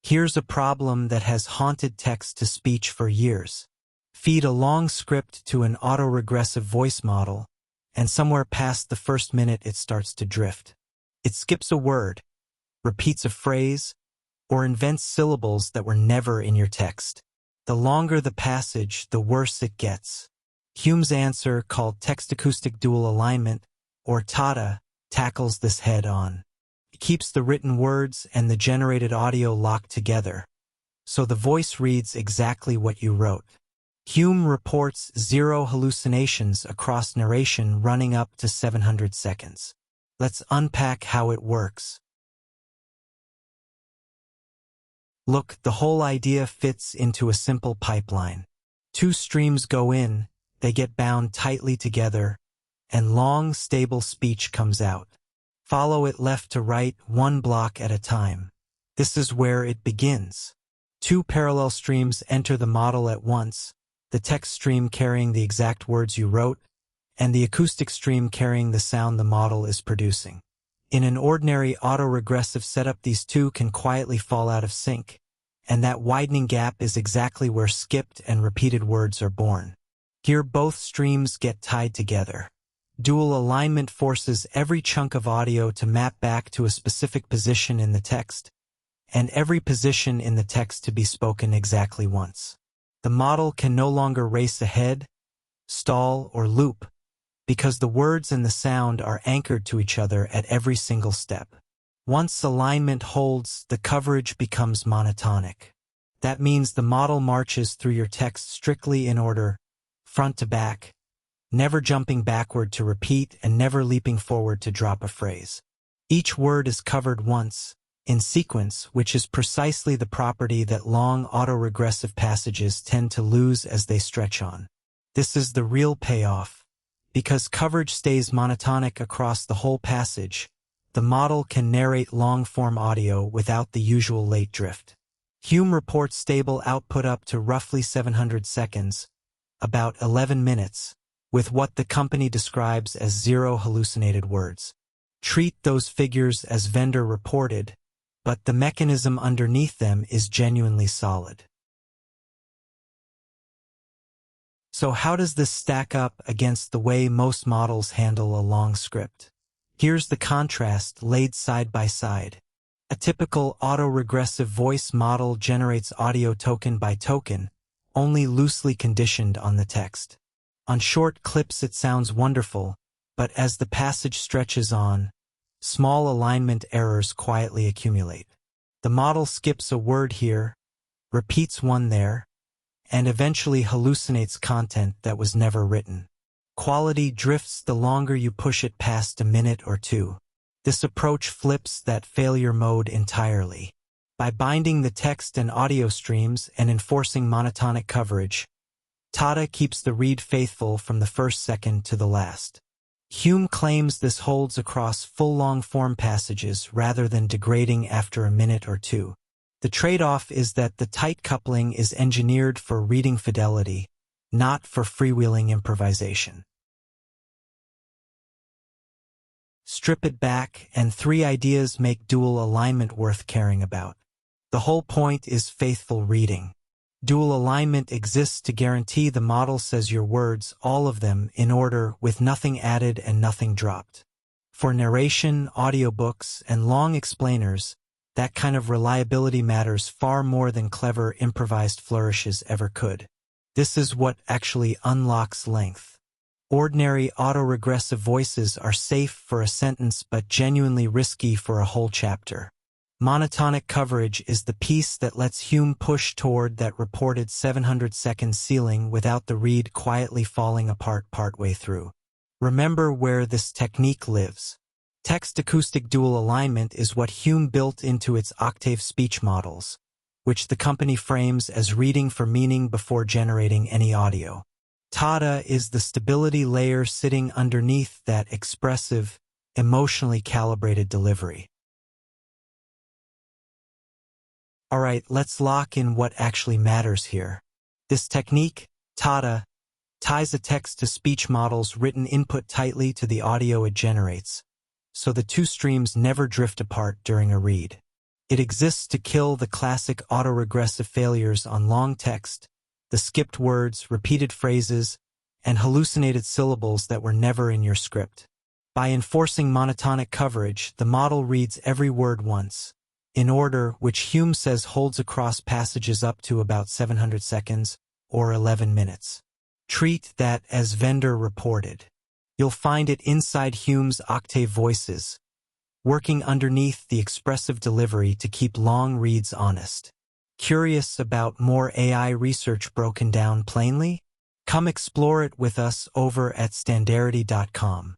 Here's a problem that has haunted text-to-speech for years. Feed a long script to an autoregressive voice model, and somewhere past the first minute it starts to drift. It skips a word, repeats a phrase, or invents syllables that were never in your text. The longer the passage, the worse it gets. Hume's answer, called Text-Acoustic Dual Alignment, or TADA, tackles this head-on. It keeps the written words and the generated audio locked together, so the voice reads exactly what you wrote. Hume reports 0 hallucinations across narration running up to 700 seconds. Let's unpack how it works. Look, the whole idea fits into a simple pipeline. 2 streams go in, they get bound tightly together, and long, stable speech comes out. Follow it left to right, 1 block at a time. This is where it begins. 2 parallel streams enter the model at once, the text stream carrying the exact words you wrote, and the acoustic stream carrying the sound the model is producing. In an ordinary autoregressive setup, these 2 can quietly fall out of sync, and that widening gap is exactly where skipped and repeated words are born. Here both streams get tied together. Dual alignment forces every chunk of audio to map back to a specific position in the text, and every position in the text to be spoken exactly once. The model can no longer race ahead, stall, or loop, because the words and the sound are anchored to each other at every single step. Once alignment holds, the coverage becomes monotonic. That means the model marches through your text strictly in order, front to back, never jumping backward to repeat and never leaping forward to drop a phrase. Each word is covered once, in sequence, which is precisely the property that long autoregressive passages tend to lose as they stretch on. This is the real payoff. Because coverage stays monotonic across the whole passage, the model can narrate long-form audio without the usual late drift. Hume reports stable output up to roughly 700 seconds, about 11 minutes, with what the company describes as 0 hallucinated words. Treat those figures as vendor reported, but the mechanism underneath them is genuinely solid. So how does this stack up against the way most models handle a long script? Here's the contrast laid side by side. A typical autoregressive voice model generates audio token by token, only loosely conditioned on the text. On short clips it sounds wonderful, but as the passage stretches on, small alignment errors quietly accumulate. The model skips a word here, repeats one there, and eventually hallucinates content that was never written. Quality drifts the longer you push it past a minute or 2. This approach flips that failure mode entirely. By binding the text and audio streams and enforcing monotonic coverage, TADA keeps the read faithful from the first second to the last. Hume claims this holds across full long-form passages rather than degrading after a minute or 2. The trade-off is that the tight coupling is engineered for reading fidelity, not for freewheeling improvisation. Strip it back, and 3 ideas make dual alignment worth caring about. The whole point is faithful reading. Dual alignment exists to guarantee the model says your words, all of them, in order, with nothing added and nothing dropped. For narration, audiobooks, and long explainers, that kind of reliability matters far more than clever improvised flourishes ever could. This is what actually unlocks length. Ordinary autoregressive voices are safe for a sentence but genuinely risky for a whole chapter. Monotonic coverage is the piece that lets Hume push toward that reported 700-second ceiling without the read quietly falling apart partway through. Remember where this technique lives. Text-Acoustic Dual Alignment is what Hume built into its octave speech models, which the company frames as reading for meaning before generating any audio. TADA is the stability layer sitting underneath that expressive, emotionally calibrated delivery. Alright, let's lock in what actually matters here. This technique, TADA, ties a text-to-speech model's written input tightly to the audio it generates, so the 2 streams never drift apart during a read. It exists to kill the classic autoregressive failures on long text, the skipped words, repeated phrases, and hallucinated syllables that were never in your script. By enforcing monotonic coverage, the model reads every word once, in order which Hume says holds across passages up to about 700 seconds or 11 minutes. Treat that as vendor reported. You'll find it inside Hume's octave voices, working underneath the expressive delivery to keep long reads honest. Curious about more AI research broken down plainly? Come explore it with us over at standarity.com.